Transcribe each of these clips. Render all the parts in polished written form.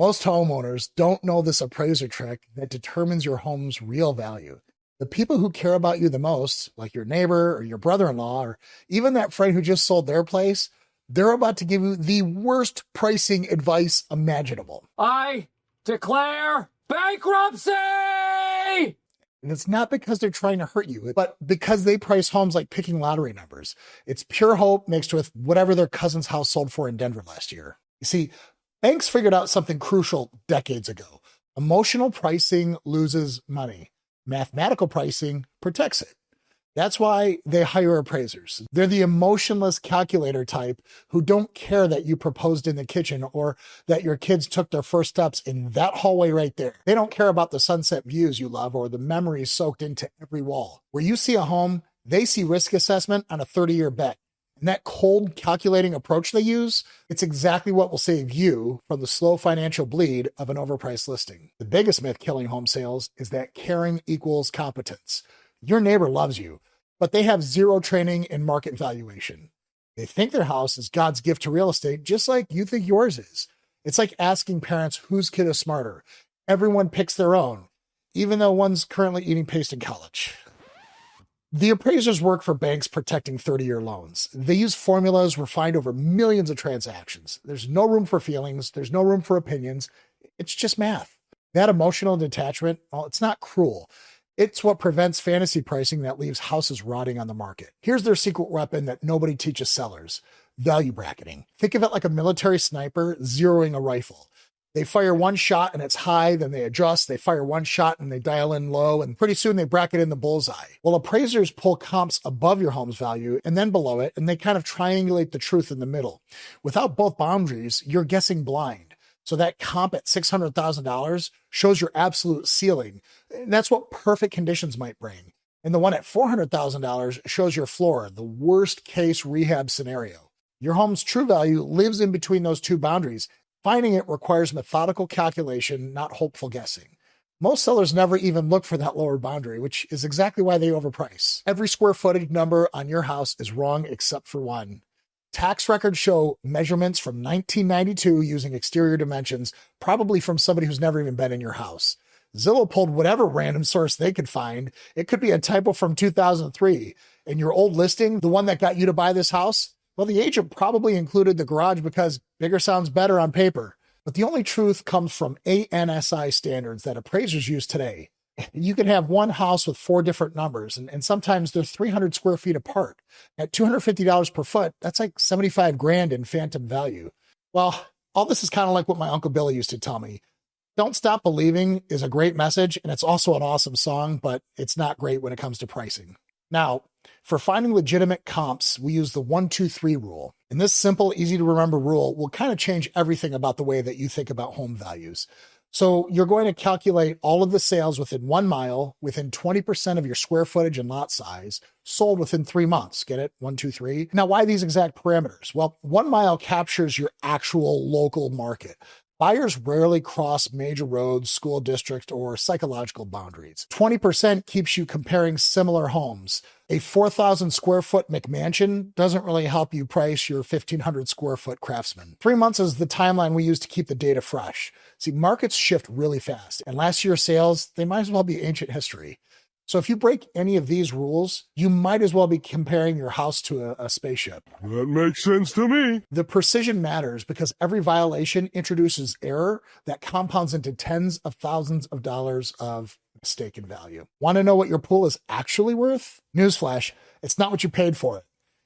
Most homeowners don't know this appraiser trick that determines your home's real value. The people who care about you the most, like your neighbor or your brother-in-law, or even that friend who just sold their place, they're about to give you the worst pricing advice imaginable. I declare bankruptcy! And it's not because they're trying to hurt you, but because they price homes like picking lottery numbers. It's pure hope mixed with whatever their cousin's house sold for in Denver last year. You see, banks figured out something crucial decades ago. Emotional pricing loses money. Mathematical pricing protects it. That's why they hire appraisers. They're the emotionless calculator type who don't care that you proposed in the kitchen or that your kids took their first steps in that hallway right there. They don't care about the sunset views you love or the memories soaked into every wall. Where you see a home, they see risk assessment on a 30-year bet. And that cold calculating approach they use, it's exactly what will save you from the slow financial bleed of an overpriced listing. The biggest myth killing home sales is that caring equals competence. Your neighbor loves you, but they have zero training in market valuation. They think their house is God's gift to real estate, just like you think yours is. It's like asking parents whose kid is smarter. Everyone picks their own, even though one's currently eating paste in college. The appraisers work for banks protecting 30-year loans. They use formulas refined over millions of transactions. There's no room for feelings. There's no room for opinions. It's just math. That emotional detachment, well, it's not cruel. It's what prevents fantasy pricing that leaves houses rotting on the market. Here's their secret weapon that nobody teaches sellers: value bracketing. Think of it like a military sniper zeroing a rifle. They fire one shot and it's high, then they adjust. They fire one shot and they dial in low, and pretty soon they bracket in the bullseye. Well, appraisers pull comps above your home's value and then below it, and they kind of triangulate the truth in the middle. Without both boundaries, you're guessing blind. So that comp at $600,000 shows your absolute ceiling. And that's what perfect conditions might bring. And the one at $400,000 shows your floor, the worst case rehab scenario. Your home's true value lives in between those two boundaries. Finding it requires methodical calculation, not hopeful guessing. Most sellers never even look for that lower boundary, which is exactly why they overprice. Every square footage number on your house is wrong except for one. Tax records show measurements from 1992 using exterior dimensions, probably from somebody who's never even been in your house. Zillow pulled whatever random source they could find. It could be a typo from 2003. And your old listing, the one that got you to buy this house, well, the agent probably included the garage because bigger sounds better on paper. But the only truth comes from ANSI standards that appraisers use today. You can have one house with 4 different numbers, and sometimes they're 300 square feet apart. At $250 per foot, that's like 75 grand in phantom value. Well, all this is kind of like what my Uncle Billy used to tell me. Don't Stop Believing is a great message, and it's also an awesome song, but it's not great when it comes to pricing. Now, for finding legitimate comps, we use the 1-2-3 rule. And this simple, easy to remember rule will kind of change everything about the way that you think about home values. So you're going to calculate all of the sales within 1 mile, within 20% of your square footage and lot size, sold within 3 months. Get it? 1, 2, 3. Now, why these exact parameters? Well, 1 mile captures your actual local market. Buyers rarely cross major roads, school district, or psychological boundaries. 20% keeps you comparing similar homes. A 4,000 square foot McMansion doesn't really help you price your 1,500 square foot Craftsman. 3 months is the timeline we use to keep the data fresh. See, markets shift really fast, and last year's sales, they might as well be ancient history. So if you break any of these rules, you might as well be comparing your house to a spaceship. That makes sense to me. The precision matters because every violation introduces error that compounds into tens of thousands of dollars of mistaken value. Want to know what your pool is actually worth? Newsflash, it's not what you paid for it.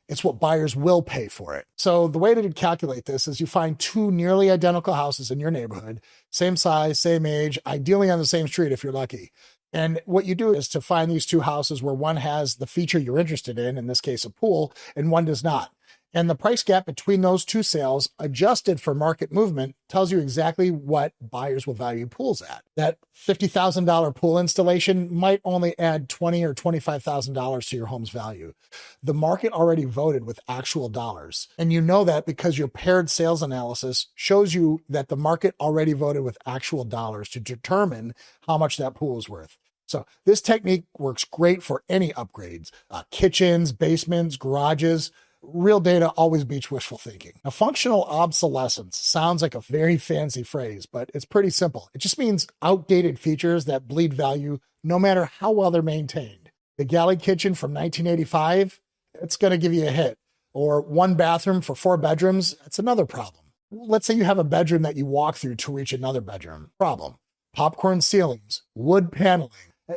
It's what buyers will pay for it. So the way to calculate this is you find 2 nearly identical houses in your neighborhood, same size, same age, ideally on the same street if you're lucky. And what you do is to find these 2 houses where one has the feature you're interested in this case a pool, and one does not. And the price gap between those 2 sales, adjusted for market movement, tells you exactly what buyers will value pools at. That $50,000 pool installation might only add $20,000 or $25,000 to your home's value. The market already voted with actual dollars. And you know that because your paired sales analysis shows you that the market already voted with actual dollars to determine how much that pool is worth. So this technique works great for any upgrades, kitchens, basements, garages. Real data always beats wishful thinking. Now, functional obsolescence sounds like a very fancy phrase, but it's pretty simple. It just means outdated features that bleed value no matter how well they're maintained. The galley kitchen from 1985, it's going to give you a hit. Or one bathroom for 4 bedrooms, that's another problem. Let's say you have a bedroom that you walk through to reach another bedroom. Problem. Popcorn ceilings, wood paneling.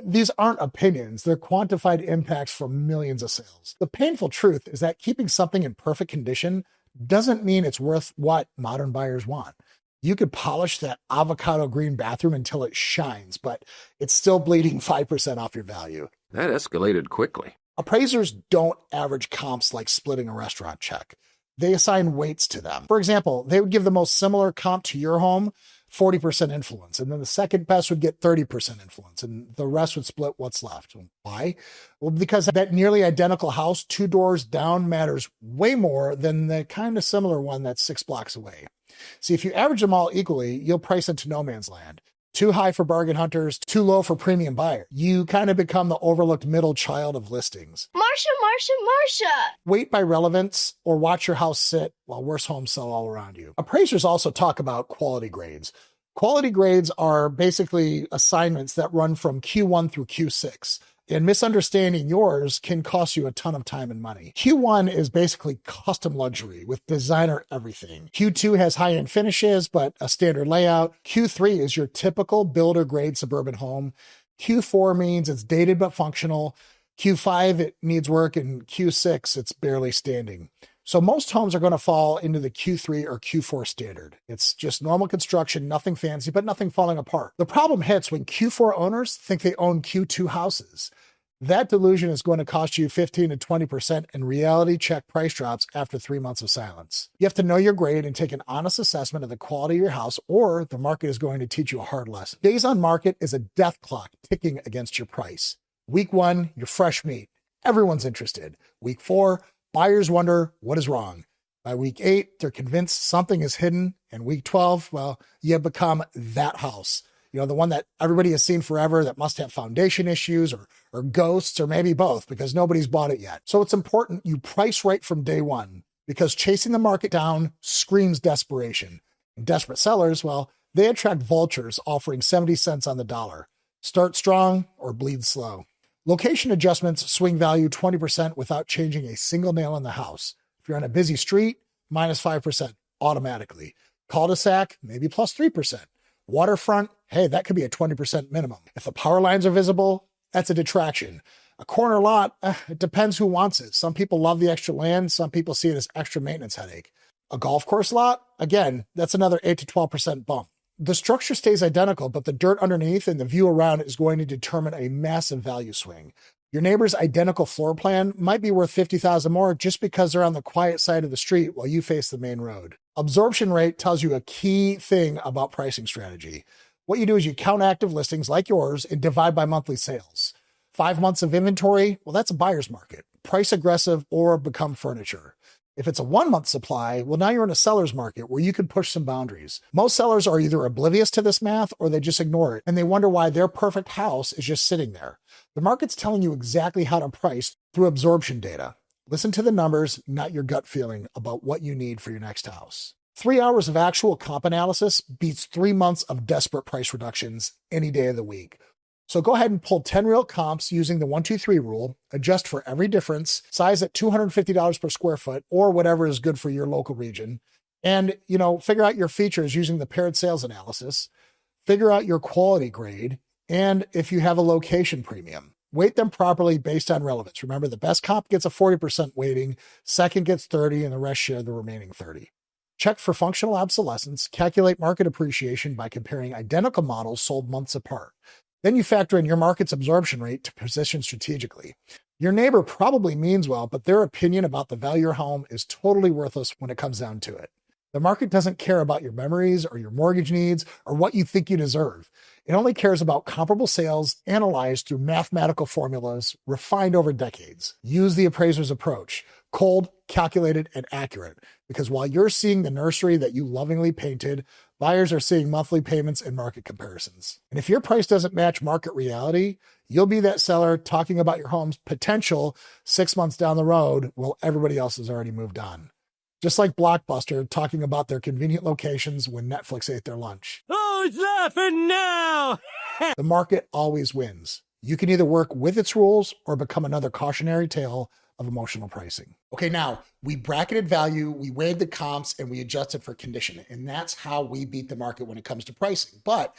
These aren't opinions. They're quantified impacts from millions of sales. The painful truth is that keeping something in perfect condition doesn't mean it's worth what modern buyers want. You could polish that avocado green bathroom until it shines, but it's still bleeding 5% off your value. That escalated quickly. Appraisers don't average comps like splitting a restaurant check. They assign weights to them. For example, they would give the most similar comp to your home 40% influence, and then the second best would get 30% influence, and the rest would split what's left. Why? Well, because that nearly identical house 2 doors down matters way more than the kind of similar one that's 6 blocks away. See, if you average them all equally, you'll price into no man's land. Too high for bargain hunters, too low for premium buyers. You kind of become the overlooked middle child of listings. Marsha! Wait by relevance or watch your house sit while worse homes sell all around you. Appraisers also talk about quality grades. Quality grades are basically assignments that run from Q1 through Q6. And misunderstanding yours can cost you a ton of time and money. Q1 is basically custom luxury with designer everything. Q2 has high-end finishes, but a standard layout. Q3 is your typical builder grade suburban home. Q4 means it's dated but functional. Q5, it needs work. And Q6, it's barely standing. So most homes are going to fall into the Q3 or Q4 standard. It's just normal construction, nothing fancy, but nothing falling apart. The problem hits when Q4 owners think they own Q2 houses. That delusion is going to cost you 15 to 20% in reality check price drops after 3 months of silence. You have to know your grade and take an honest assessment of the quality of your house, or the market is going to teach you a hard lesson. Days on market is a death clock ticking against your price. Week 1, you're fresh meat. Everyone's interested. Week 4, buyers wonder what is wrong. By week 8, they're convinced something is hidden. And week 12, well, you have become that house. You know, the one that everybody has seen forever that must have foundation issues or ghosts or maybe both because nobody's bought it yet. So it's important you price right from day one because chasing the market down screams desperation. And desperate sellers, well, they attract vultures offering 70 cents on the dollar. Start strong or bleed slow. Location adjustments swing value 20% without changing a single nail in the house. If you're on a busy street, minus 5% automatically. Cul-de-sac, maybe plus 3%. Waterfront, hey, that could be a 20% minimum. If the power lines are visible, that's a detraction. A corner lot, it depends who wants it. Some people love the extra land. Some people see it as extra maintenance headache. A golf course lot, again, that's another 8 to 12% bump. The structure stays identical, but the dirt underneath and the view around is going to determine a massive value swing. Your neighbor's identical floor plan might be worth $50,000 more just because they're on the quiet side of the street while you face the main road. Absorption rate tells you a key thing about pricing strategy. What you do is you count active listings like yours and divide by monthly sales. 5 months of inventory, well, that's a buyer's market. Price aggressive or become furniture. If it's a 1 month supply, well, now you're in a seller's market where you can push some boundaries. Most sellers are either oblivious to this math or they just ignore it, and they wonder why their perfect house is just sitting there. The market's telling you exactly how to price through absorption data. Listen to the numbers, not your gut feeling about what you need for your next house. 3 hours of actual comp analysis beats 3 months of desperate price reductions any day of the week. So go ahead and pull 10 real comps using the 1-2-3 rule, adjust for every difference, size at $250 per square foot or whatever is good for your local region. And, figure out your features using the paired sales analysis, figure out your quality grade, and if you have a location premium. Weight them properly based on relevance. Remember, the best comp gets a 40% weighting, second gets 30, and the rest share the remaining 30. Check for functional obsolescence, calculate market appreciation by comparing identical models sold months apart. Then you factor in your market's absorption rate to position strategically. Your neighbor probably means well, but their opinion about the value of your home is totally worthless when it comes down to it. The market doesn't care about your memories or your mortgage needs or what you think you deserve. It only cares about comparable sales analyzed through mathematical formulas refined over decades. Use the appraiser's approach. cold, calculated, and accurate. Because while you're seeing the nursery that you lovingly painted, buyers are seeing monthly payments and market comparisons. And if your price doesn't match market reality, you'll be that seller talking about your home's potential 6 months down the road while everybody else has already moved on. Just like Blockbuster talking about their convenient locations when Netflix ate their lunch. Oh, it's laughing now! The market always wins. You can either work with its rules or become another cautionary tale of emotional pricing. Okay, now we bracketed value, we weighed the comps, and we adjusted for condition. And that's how we beat the market when it comes to pricing. But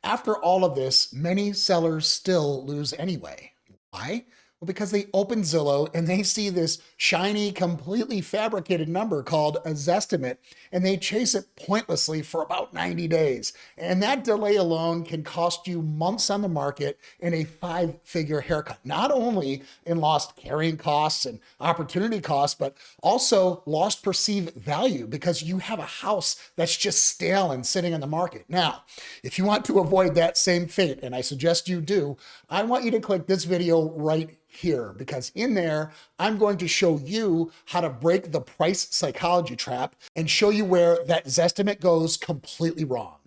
after all of this, many sellers still lose anyway. Why? Well, because they open Zillow and they see this shiny, completely fabricated number called a Zestimate, and they chase it pointlessly for about 90 days. And that delay alone can cost you months on the market and a 5-figure haircut, not only in lost carrying costs and opportunity costs, but also lost perceived value because you have a house that's just stale and sitting on the market. Now, if you want to avoid that same fate, and I suggest you do, I want you to click this video right here, because in there, I'm going to show you how to break the price psychology trap and show you where that Zestimate goes completely wrong.